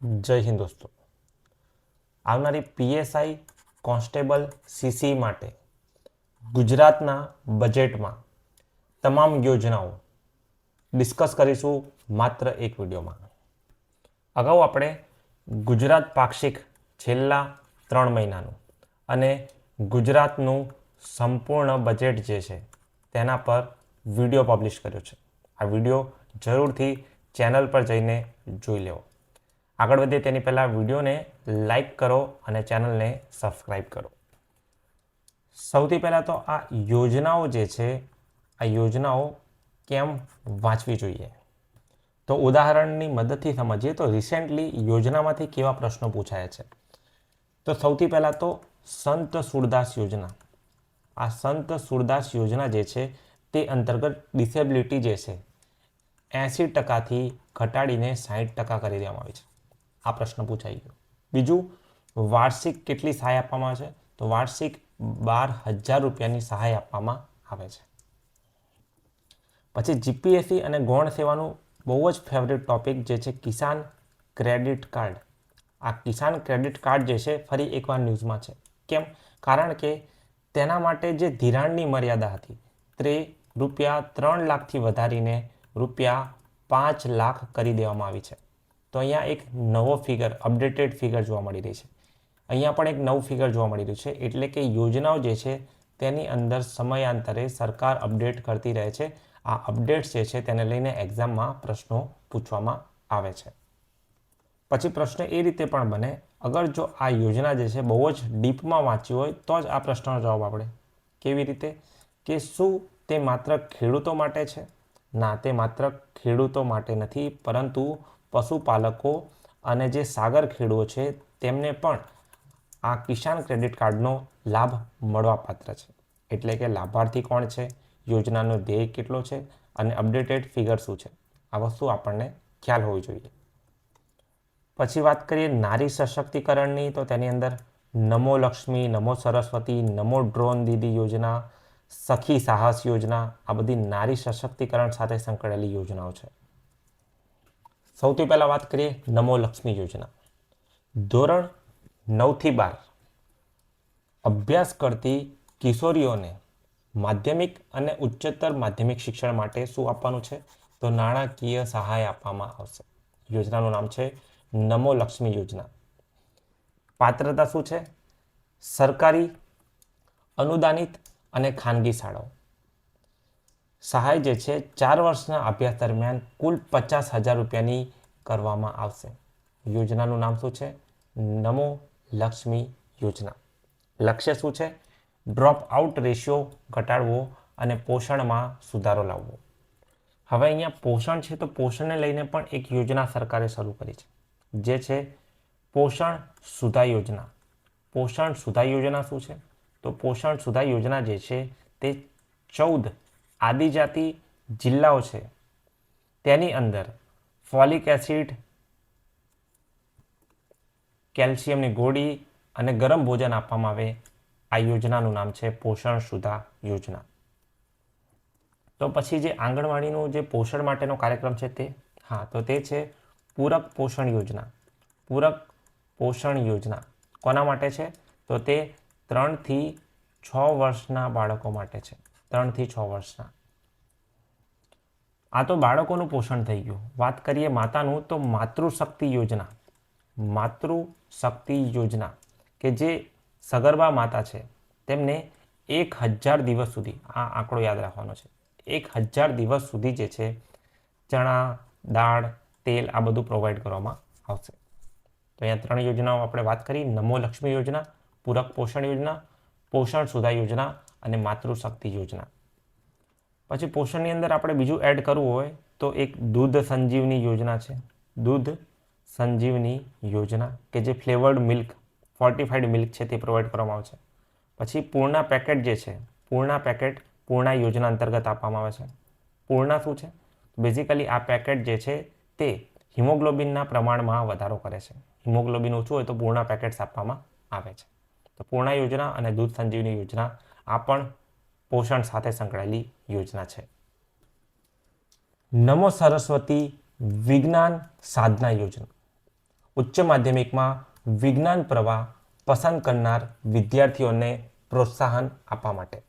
જય હિન્દ દોસ્તો. આવનારી પીએસઆઈ કોન્સ્ટેબલ સીસી માટે ગુજરાતના બજેટમાં તમામ યોજનાઓ ડિસ્કસ કરીશું માત્ર એક વિડીયોમાં. અગાઉ આપણે ગુજરાત પાક્ષિક છેલ્લા 3 મહિનાનું અને ગુજરાતનું સંપૂર્ણ બજેટ જે છે તેના પર વિડીયો પબ્લિશ કર્યો છે. આ વિડીયો જરૂરથી ચેનલ પર જઈને જોઈ લેવો. આગળ વધીએ તેની પહેલાં વિડીયોને લાઈક કરો અને ચેનલને સબસ્ક્રાઈબ કરો. સૌથી પહેલાં તો આ યોજનાઓ જે છે આ યોજનાઓ કેમ વાંચવી જોઈએ તો ઉદાહરણની મદદથી સમજીએ તો રિસેન્ટલી યોજનામાંથી કેવા પ્રશ્નો પૂછાયા છે. તો સૌથી પહેલાં તો સંત સુરદાસ યોજના. આ સંત સુરદાસ યોજના જે છે તે અંતર્ગત ડિસેબિલિટી જે છે 80%થી ઘટાડીને 60% કરી દેવામાં આવી છે. આ પ્રશ્ન પૂછાઈ ગયો. બીજું, વાર્ષિક કેટલી સહાય આપવામાં આવે છે તો વાર્ષિક 12,000 રૂપિયાની સહાય આપવામાં આવે છે. પછી જીપીએસસી અને ગૌણ સેવાનું બહુ જ ફેવરેટ ટોપિક જે છે કિસાન ક્રેડિટ કાર્ડ. આ કિસાન ક્રેડિટ કાર્ડ જે છે ફરી એકવાર ન્યૂઝમાં છે. કેમ? કારણ કે તેના માટે જે ધિરાણની મર્યાદા હતી તે ₹3 લાખથી વધારીને ₹5 લાખ કરી દેવામાં આવી છે. તો અહીંયા એક નવો ફિગર, અપડેટેડ ફિગર જોવા મળી રહી છે. અહીંયા પણ એક નવું ફિગર જોવા મળી રહ્યું છે. એટલે કે યોજનાઓ જે છે તેની અંદર સમયાંતરે સરકાર અપડેટ કરતી રહે છે. આ અપડેટ્સ જે છે તેને લઈને એક્ઝામમાં પ્રશ્નો પૂછવામાં આવે છે. પછી પ્રશ્ન એ રીતે પણ બને, અગર જો આ યોજના જે છે બહુ જ ડીપમાં વાંચી હોય તો જ આ પ્રશ્નનો જવાબ આપણે. કેવી રીતે? કે શું તે માત્ર ખેડૂતો માટે છે? ના, તે માત્ર ખેડૂતો માટે નથી, પરંતુ પશુપાલકો અને જે સાગર ખેડૂતો છે તેમને પણ આ કિસાન ક્રેડિટ કાર્ડનો લાભ મળવાપાત્ર છે. એટલે કે લાભાર્થી કોણ છે, યોજનાનો ધ્યેય કેટલો છે અને અપડેટેડ ફિગર શું છે, આ વસ્તુ આપણને ખ્યાલ હોવી જોઈએ. પછી વાત કરીએ નારી સશક્તિકરણની તો તેની અંદર નમો લક્ષ્મી, નમો સરસ્વતી, નમો ડ્રોન દીદી યોજના, સખી સાહસ યોજના, આ બધી નારી સશક્તિકરણ સાથે સંકળાયેલી યોજનાઓ છે. સૌથી પહેલાં વાત કરીએ નમો લક્ષ્મી યોજના. ધોરણ 9થી 12 અભ્યાસ કરતી કિશોરીઓને માધ્યમિક અને ઉચ્ચતર માધ્યમિક શિક્ષણ માટે શું આપવાનું છે તો નાણાકીય સહાય આપવામાં આવશે. યોજનાનું નામ છે નમો લક્ષ્મી યોજના. પાત્રતા શું છે? સરકારી, અનુદાનિત અને ખાનગી શાળાઓ. સહાય જે છે 4 વર્ષના અભ્યાસ દરમિયાન કુલ 50,000 રૂપિયાની કરવામાં આવશે. યોજનાનું નામ શું છે? નમો લક્ષ્મી યોજના. લક્ષ્ય શું છે? ડ્રોપ આઉટ રેશિયો ઘટાડવો અને પોષણમાં સુધારો લાવવો. હવે અહીંયા પોષણ છે તો પોષણને લઈને પણ એક યોજના સરકારે શરૂ કરી છે જે છે પોષણ સુધા યોજના. પોષણ સુધા યોજના શું છે તો પોષણ સુધા યોજના જે છે તે 14 આદિજાતિ જિલ્લાઓ છે તેની અંદર ફોલિક એસિડ, કેલ્શિયમની ગોળી અને ગરમ ભોજન આપવામાં આવે. આ યોજનાનું નામ છે પોષણ સુધા યોજના. તો પછી જે આંગણવાડીનું જે પોષણ માટેનો કાર્યક્રમ છે તો તે છે પૂરક પોષણ યોજના. પૂરક પોષણ યોજના કોના માટે છે તો તે 3 થી 6 વર્ષના બાળકો માટે છે. 3 થી 6 વર્ષના. આ તો બાળકોનું પોષણ થઈ ગયું. વાત કરીએ માતાનું તો માતૃશક્તિ યોજના. માતૃશક્તિ યોજના કે જે સગર્ભા માતા છે તેમને 1000 દિવસ સુધી, આ આંકડો યાદ રાખવાનો છે, 1000 દિવસ સુધી જે છે ચણા, દાળ, તેલ આ બધું પ્રોવાઈડ કરવામાં આવશે. તો અહીંયા 3 યોજનાઓ આપણે વાત કરી: નમો લક્ષ્મી યોજના, પૂરક પોષણ યોજના, પોષણ સુધા યોજના અને માતૃશક્તિ યોજના. પછી પોષણની અંદર આપણે બીજું એડ કરવું હોય તો એક દૂધ સંજીવની યોજના છે. દૂધ સંજીવની યોજના કે જે ફ્લેવર્ડ મિલ્ક, ફોર્ટિફાઈડ મિલ્ક છે તે પ્રોવાઈડ કરવામાં આવે છે. પછી પૂર્ણા પેકેટ જે છે, પૂર્ણા પેકેટ પૂર્ણા યોજના અંતર્ગત આપવામાં આવે છે. પૂર્ણા શું છે? બેઝિકલી આ પેકેટ જે છે તે હિમોગ્લોબિનના પ્રમાણમાં વધારો કરે છે. હિમોગ્લોબિન ઓછું હોય તો પૂર્ણા પેકેટ્સ આપવામાં આવે છે. તો પૂર્ણા યોજના અને દૂધ સંજીવની યોજના આ પણ પોષણ સાથે સંકળાયેલી યોજના છે. નમો સરસ્વતી વિજ્ઞાન સાધના યોજના. ઉચ્ચ માધ્યમિકમાં વિજ્ઞાન પ્રવાહ પસંદ કરનાર વિદ્યાર્થીઓને પ્રોત્સાહન આપવા માટે.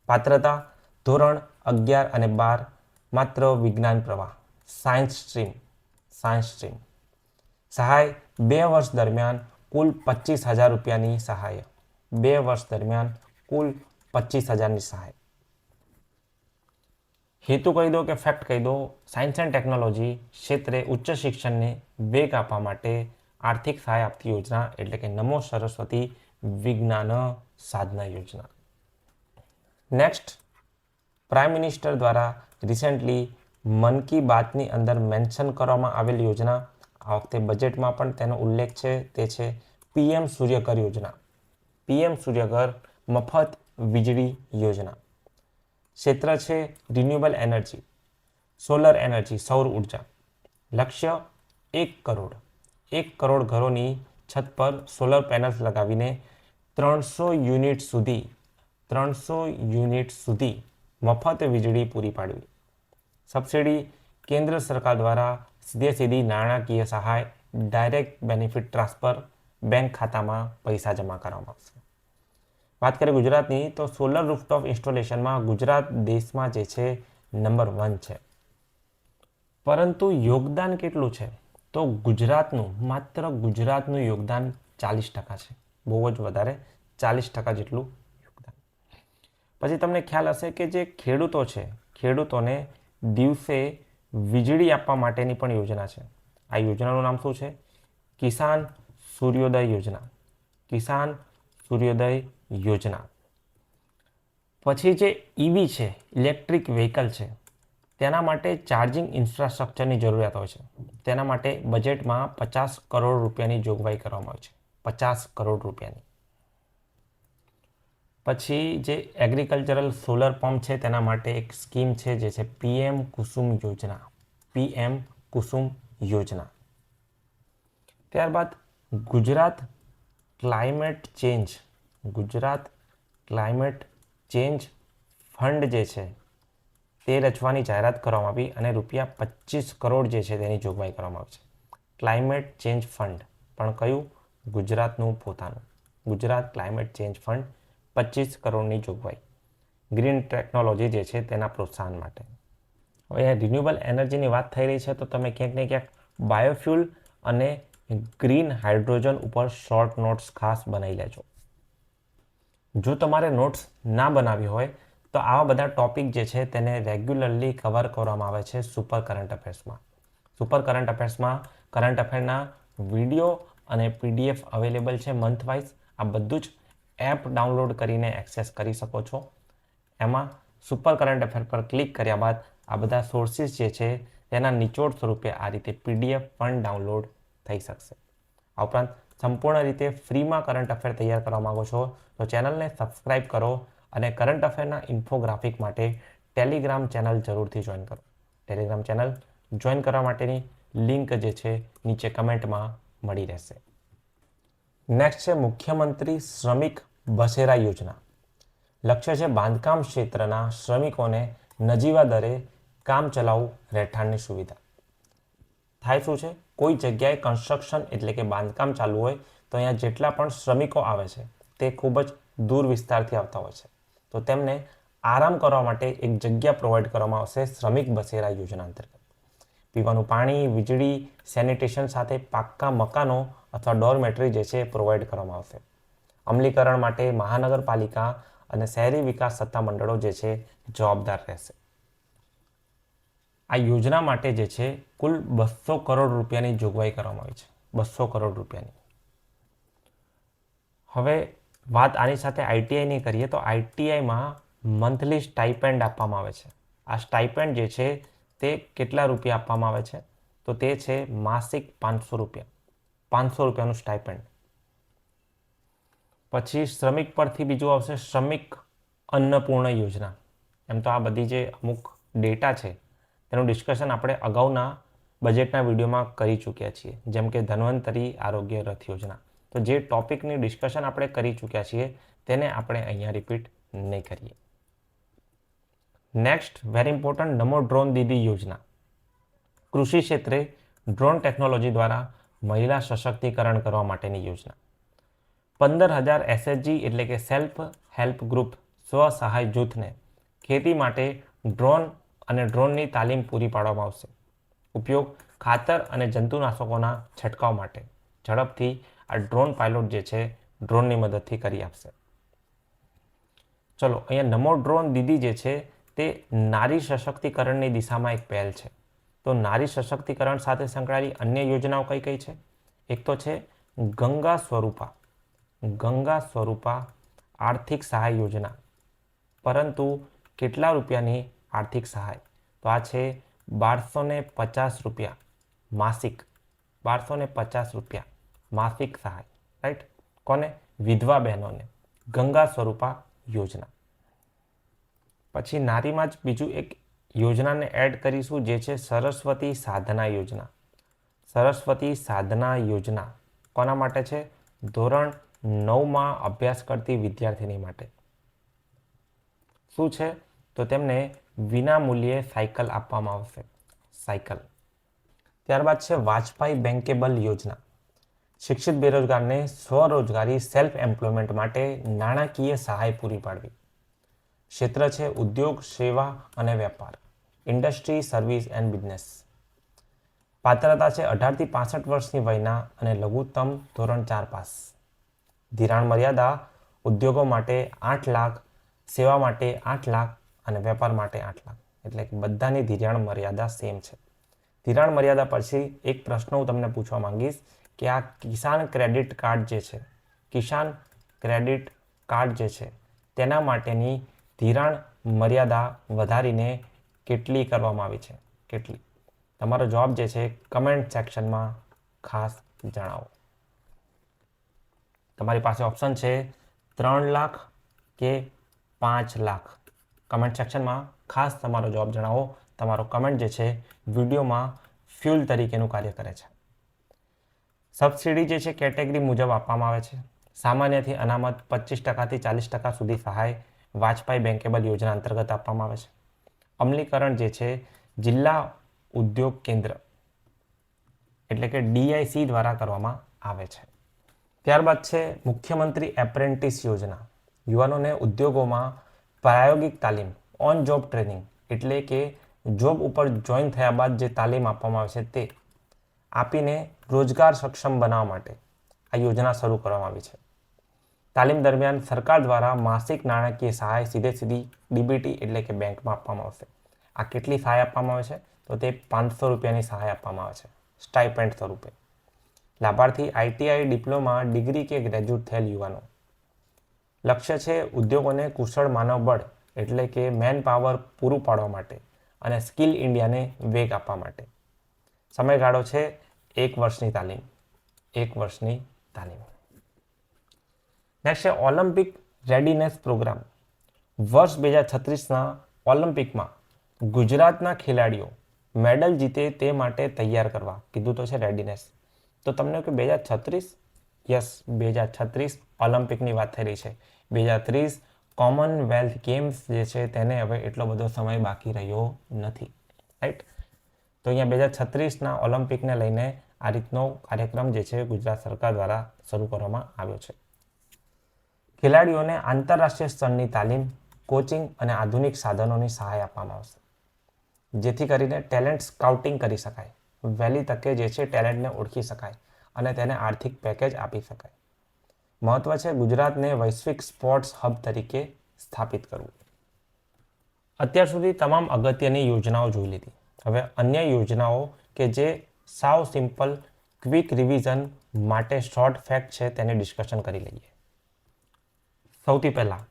પાત્રતા ધોરણ 11 અને 12 માત્ર વિજ્ઞાન પ્રવાહ સાયન્સ સ્ટ્રીમ. સહાય 2 વર્ષ દરમિયાન કુલ 25,000 રૂપિયાની સહાય. 2 વર્ષ દરમિયાન કુલ 25,000ની સહાય. હેતુ કહી દો કે ફેક્ટ કહી દો. સાયન્સ એન્ડ ટેકનોલોજી ક્ષેત્રે ઉચ્ચ શિક્ષણને વેગ આપવા માટે આર્થિક સહાય આપતી યોજના એટલે કે નમો સરસ્વતી વિજ્ઞાન સાધના યોજના. નેક્સ્ટ, પ્રાઇમ મિનિસ્ટર દ્વારા રિસેન્ટલી મન કી બાતની અંદર મેન્શન કરવામાં આવેલી યોજના, આ વખતે બજેટમાં પણ તેનો ઉલ્લેખ છે, તે છે પીએમ સૂર્યઘર યોજના. પીએમ સૂર્યઘર મફત વીજળી યોજના. ક્ષેત્ર છે રિન્યુએબલ એનર્જી, સોલર એનર્જી, સૌર ઉર્જા. લક્ષ્ય 1 કરોડ. 1 કરોડ ઘરોની છત પર સોલર પેનલ્સ લગાવીને 300 યુનિટ સુધી મફત વીજળી પૂરી પાડવી. સબસિડી કેન્દ્ર સરકાર દ્વારા સીધી નાણાકીય સહાય, ડાયરેક્ટ બેનિફિટ ટ્રાન્સફર, બેંક ખાતામાં પૈસા જમા કરવામાં આવશે. વાત કરીએ ગુજરાતની તો સોલર રૂફટોપ ઇન્સ્ટોલેશનમાં ગુજરાત દેશમાં જે છે નંબર 1 છે. પરંતુ યોગદાન કેટલું છે? તો માત્ર ગુજરાતનું યોગદાન 40% છે. બહુ જ વધારે, 40% જેટલું યોગદાન. પછી તમને ખ્યાલ હશે કે જે ખેડૂતો છે, ખેડૂતોને દિવસે વીજળી આપવા માટેની પણ યોજના છે. આ યોજનાનું નામ શું છે? કિસાન સૂર્યોદય યોજના. કિસાન સૂર્યોદય યોજના. પછી જે ઈવી છે, ઇલેક્ટ્રિક વ્હીકલ છે, તેના માટે ચાર્જિંગ ઇન્ફ્રાસ્ટ્રક્ચરની જરૂરિયાત હોય છે. તેના માટે બજેટમાં 50 કરોડ રૂપિયાની જોગવાઈ કરવામાં આવી છે. 50 કરોડ રૂપિયાની. પછી જે એગ્રીકલ્ચરલ સોલર પંપ છે તેના માટે એક સ્કીમ છે જે છે પીએમ કુસુમ યોજના. પીએમ કુસુમ યોજના. ત્યારબાદ ગુજરાત ક્લાઇમેટ ચેન્જ ફંડ જે છે તે રચવાની જાહેરાત કરવામાં આવી અને રૂપિયા 25 કરોડ જે છે તેની જોગવાઈ કરવામાં આવી છે. ક્લાઇમેટ ચેન્જ ફંડ પણ કયું? ગુજરાતનું પોતાનું. ગુજરાત ક્લાઇમેટ ચેન્જ ફંડ 25 કરોડની જોગવાઈ ગ્રીન ટેકનોલોજી જે છે તેના પ્રોત્સાહન માટે. હવે અહીંયા રિન્યુએબલ એનર્જીની વાત થઈ રહી છે તો તમે ક્યાંક ને ક્યાંક બાયોફ્યુલ અને ગ્રીન હાઇડ્રોજન ઉપર શોર્ટ નોટ્સ ખાસ બનાવી લેજો. જો તમારે નોટ્સ ના બનાવી હોય તો આવા બધા ટોપિક જે છે તેને રેગ્યુલરલી કવર કરવામાં આવે છે સુપર કરંટ અફેર્સમાં. સુપર કરંટ અફેર્સમાં કરંટ અફેરના વિડીયો અને પીડીએફ અવેલેબલ છે મંથ વાઇઝ. આ બધું જ એપ ડાઉનલોડ કરીને એક્સેસ કરી શકો છો. એમાં સુપર કરંટ અફેર પર ક્લિક કર્યા બાદ આ બધા સોર્સિસ જે છે તેના નિચોડ સ્વરૂપે આ રીતે પીડીએફ પણ ડાઉનલોડ થઈ શકશે. આ ઉપરાંત સંપૂર્ણ રીતે ફ્રીમાં કરંટ અફેર તૈયાર કરવા માંગો છો તો ચેનલને સબસ્ક્રાઇબ કરો અને કરંટ અફેરના ઇન્ફોગ્રાફિક માટે ટેલિગ્રામ ચેનલ જરૂરથી જોઈન કરો. ટેલિગ્રામ ચેનલ જોઈન કરવા માટેની લિંક જે છે નીચે કમેન્ટમાં મળી રહેશે. નેક્સ્ટ છે મુખ્યમંત્રી શ્રમિક બસેરા યોજના. લક્ષ્ય છે બાંધકામ ક્ષેત્રના શ્રમિકોને નજીવા દરે કામ ચલાઉ રહેઠાણની સુવિધા. થાય શું છે? કોઈ જગ્યાએ કન્સ્ટ્રક્શન એટલે કે બાંધકામ ચાલુ હોય તો અહીંયા જેટલા પણ શ્રમિકો આવે છે તે ખૂબ જ દૂર વિસ્તારથી આવતા હોય છે તો તેમને આરામ કરવા માટે એક જગ્યા પ્રોવાઈડ કરવામાં આવશે શ્રમિક બસેરા યોજના અંતર્ગત. પીવાનું પાણી, વીજળી, સેનિટેશન સાથે પાક્કા મકાનો અથવા ડોરમેટરી જે છે પ્રોવાઈડ કરવામાં આવશે. અમલીકરણ માટે મહાનગરપાલિકા અને શહેરી વિકાસ સત્તામંડળો જે છે જવાબદાર રહેશે. આ યોજના માટે જે છે કુલ 200 કરોડ રૂપિયાની જોગવાઈ કરવામાં આવી છે. 200 કરોડ રૂપિયાની. હવે વાત આની સાથે આઈટીઆઈની કરીએ તો આઈટીઆઈમાં મંથલી સ્ટાઇપેન્ડ આપવામાં આવે છે. આ સ્ટાઇપેન્ડ જે છે તે કેટલા રૂપિયા આપવામાં આવે છે? તો તે છે માસિક 500 રૂપિયા. 500 રૂપિયાનું સ્ટાઇપેન્ડ. પછી શ્રમિક પરથી બીજું આવશે શ્રમિક અન્નપૂર્ણ યોજના. એમ તો આ બધી જે અમુક ડેટા છે તેનું ડિસ્કશન આપણે અગાઉના બજેટના વિડીયોમાં કરી ચૂક્યા છીએ, જેમ કે ધન્વંતરી આરોગ્ય રથ યોજના. તો જે ટોપિકની ડિસ્કશન આપણે કરી ચૂક્યા છીએ તેને આપણે અહીંયા રિપીટ નહીં કરીએ. નેક્સ્ટ વેરી ઇમ્પોર્ટન્ટ, નમો ડ્રોન દીદી યોજના. કૃષિ ક્ષેત્રે ડ્રોન ટેકનોલોજી દ્વારા મહિલા સશક્તિકરણ કરવા માટેની યોજના. 15,000 એસએચજી એટલે કે સેલ્ફ હેલ્પ ગ્રુપ સ્વ સહાય જૂથને ખેતી માટે ડ્રોન અને ડ્રોનની તાલીમ પૂરી પાડવામાં આવશે. ઉપયોગ ખાતર અને જંતુનાશકોના છંટકાવ માટે ઝડપથી આ ડ્રોન પાયલોટ જે છે ડ્રોનની મદદથી કરી આપશે. ચલો અહીંયા નમો ડ્રોન દીદી જે છે તે નારી સશક્તિકરણની દિશામાં એક પહેલ છે. તો નારી સશક્તિકરણ સાથે સંકળાયેલી અન્ય યોજનાઓ કઈ કઈ છે? એક તો છે ગંગા સ્વરૂપા આર્થિક સહાય યોજના. પરંતુ કેટલા રૂપિયાની આર્થિક સહાય? તો આ છે 1250 રૂપિયા માસિક. 1250 રૂપિયા માસિક સહાય. રાઈટ. કોને? વિધવા બહેનોને. ગંગા સ્વરૂપા યોજના. પછી નારીમાં જ બીજું એક યોજનાને એડ કરીશું જે છે સરસ્વતી સાધના યોજના. સરસ્વતી સાધના યોજના કોના માટે છે? ધોરણ 9માં અભ્યાસ કરતી વિદ્યાર્થીની માટે. શું છે? તો તેમને વિના મૂલ્યે સાયકલ આપવામાં આવશે. સાયકલ. ત્યારબાદ છે વાજપાઈ બેન્કેબલ યોજના. શિક્ષિત બેરોજગારને સ્વરોજગારી સેલ્ફ એમ્પ્લોયમેન્ટ માટે નાણાકીય સહાય પૂરી પાડવી. ક્ષેત્ર છે ઉદ્યોગ, સેવા અને વેપાર. Industry, service and business. પાત્રતા છે 18 થી 65 વર્ષની વયના અને લઘુત્તમ ધોરણ 4 પાસ. ધિરાણ મર્યાદા ઉદ્યોગો માટે 8 લાખ, સેવા માટે 8 લાખ અને વેપાર માટે 8 લાખ. એટલે કે બધાની ધિરાણ મર્યાદા સેમ છે. ધિરાણ મર્યાદા પછી એક પ્રશ્ન હું તમને પૂછવા માંગીશ કે આ કિસાન ક્રેડિટ કાર્ડ જે છે, કિસાન ક્રેડિટ કાર્ડ જે છે તેના માટેની ધિરાણ મર્યાદા વધારીને કેટલી કરવામાં આવી છે? કેટલી? તમારો જવાબ જે છે કમેન્ટ સેક્શનમાં ખાસ જણાવો. તમારી પાસે ઓપ્શન છે 3 લાખ કે 5 લાખ. કમેન્ટ સેક્શનમાં ખાસ તમારો જવાબ જણાવો. તમારો કમેન્ટ જે છે વિડીયોમાં ફ્યુલ તરીકેનું કાર્ય કરે છે. સબસિડી જે છે કેટેગરી મુજબ આપવામાં આવે છે. સામાન્યથી અનામત 25% થી 40% સુધી સહાય વાજપાઈ બેન્કેબલ યોજના અંતર્ગત આપવામાં આવે છે. અમલીકરણ જે છે જિલ્લા ઉદ્યોગ કેન્દ્ર એટલે કે DIC દ્વારા કરવામાં આવે છે. ત્યારબાદ છે મુખ્યમંત્રી એપ્રેન્ટિસ યોજના. યુવાનોને ઉદ્યોગોમાં પ્રાયોગિક તાલીમ ઓન જોબ ટ્રેનિંગ એટલે કે જોબ ઉપર જોઈન થયા બાદ જે તાલીમ આપવામાં આવે છે તે આપીને રોજગાર સક્ષમ બનાવવા માટે આ યોજના શરૂ કરવામાં આવી છે. તાલીમ દરમિયાન સરકાર દ્વારા માસિક નાણાકીય સહાય સીધી DBT એટલે કે બેંકમાં આપવામાં આવશે. આ કેટલી સહાય આપવામાં આવે છે? તો તે 500 રૂપિયાની સહાય આપવામાં આવે છે સ્ટાઇપેન્ડ સ્વરૂપે. લાભાર્થી ITI, ડિપ્લોમા, ડિગ્રી કે ગ્રેજ્યુએટ થયેલ યુવાનો. લક્ષ્ય છે ઉદ્યોગોને કુશળ માનવબળ એટલે કે મેન પાવર પૂરું પાડવા માટે અને સ્કિલ ઇન્ડિયાને વેગ આપવા માટે. સમયગાળો છે 1 વર્ષની તાલીમ. 1 વર્ષની તાલીમ. નેક્સ્ટ છે ઓલિમ્પિક રેડીનેસ પ્રોગ્રામ. વર્ષ 2036ના ઓલિમ્પિકમાં ગુજરાતના ખેલાડીઓ મેડલ જીતે તે માટે તૈયાર કરવા. કીધું તો છે રેડીનેસ. તો તમને કે 2036? યસ, 2036 ઓલિમ્પિકની વાત થઈ રહી છે. 2030 કોમનવેલ્થ ગેમ્સ જે છે તેને હવે એટલો બધો સમય બાકી રહ્યો નથી. રાઈટ. તો અહીંયા 2036ના ઓલિમ્પિકને લઈને આ રીતનો કાર્યક્રમ જે છે ગુજરાત સરકાર દ્વારા શરૂ કરવામાં આવ્યો છે. ખેલાડીઓને આંતરરાષ્ટ્રીય સ્તરની તાલીમ, કોચિંગ અને આધુનિક સાધનોની સહાય આપવામાં આવશે. જેથી કરીને ટેલેન્ટ સ્કાઉટિંગ કરી શકાય. વહેલી તકે જે છે ટેલેન્ટને ઓળખી શકાય અને તેને આર્થિક પેકેજ આપી શકાય. મહત્વ છે ગુજરાતને વૈશ્વિક સ્પોર્ટ્સ હબ તરીકે સ્થાપિત કરવું. અત્યાર સુધી તમામ અગત્યની યોજનાઓ જોઈ લીધી. હવે અન્ય યોજનાઓ કે જે સાવ સિમ્પલ ક્વિક રિવિઝન માટે શોર્ટ ફેક્ટ છે તેને ડિસ્કશન કરી લઈએ. સૌથી પહેલાં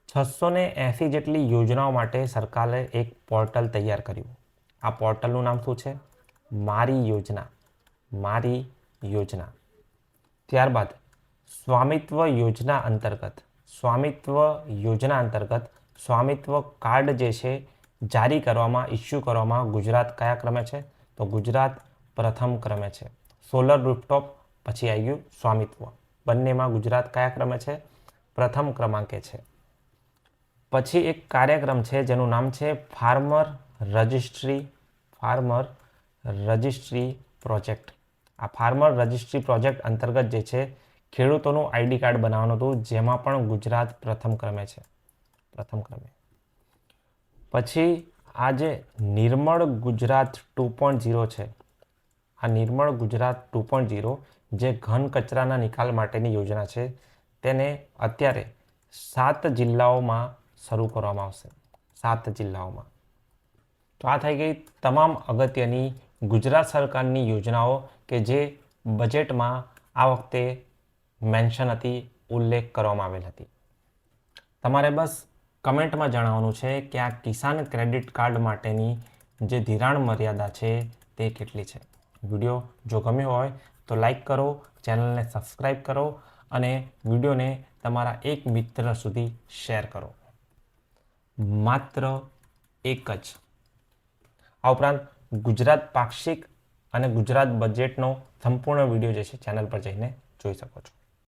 680 જેટલી યોજનાઓ માટે સરકારે એક પોર્ટલ તૈયાર કર્યું. આ પોર્ટલનું નામ શું છે? મારી યોજના. મારી યોજના. ત્યારબાદ સ્વામિત્વ યોજના અંતર્ગત સ્વામિત્વ કાર્ડ જે છે જારી કરવામાં, ઇસ્યુ કરવામાં ગુજરાત કયા ક્રમે છે? તો ગુજરાત પ્રથમ ક્રમે છે. સોલર રૂફટોપ પછી આવી ગયું સ્વામિત્વ. બંનેમાં ગુજરાત કયા ક્રમે છે? પ્રથમ ક્રમાંકે છે. પછી એક કાર્યક્રમ છે જેનું નામ છે ફાર્મર રજિસ્ટ્રી પ્રોજેક્ટ. આ ફાર્મર રજિસ્ટ્રી પ્રોજેક્ટ અંતર્ગત જે છે ખેડૂતોનું આઈડી કાર્ડ બનાવવાનું હતું, જેમાં પણ ગુજરાત પ્રથમ ક્રમે છે. પછી આ જે નિર્મળ ગુજરાત 2.0 છે, આ નિર્મળ ગુજરાત 2.0 જે ઘન કચરાના નિકાલ માટેની યોજના છે, તેને અત્યારે 7 જિલ્લાઓમાં શરૂ કરવામાં આવશે. 7 જિલ્લાઓમાં. તો આ થઈ ગઈ તમામ અગત્યની ગુજરાત સરકારની યોજનાઓ કે જે બજેટમાં આ વખતે મેન્શન હતી, ઉલ્લેખ કરવામાં આવેલ હતી. તમારે બસ કમેન્ટમાં જણાવવાનું છે કે આ કિસાન ક્રેડિટ કાર્ડ માટેની જે ધિરાણ મર્યાદા છે તે કેટલી છે. વિડીયો જો ગમ્યો હોય તો લાઈક કરો, ચેનલને સબસ્ક્રાઈબ કરો અને વિડીયોને તમારા એક મિત્ર સુધી શેર કરો. માત્ર એક જ. આ ઉપરાંત ગુજરાત પાક્ષિક અને ગુજરાત બજેટનો સંપૂર્ણ વિડીયો જે છે ચેનલ પર જઈને જોઈ શકો છો.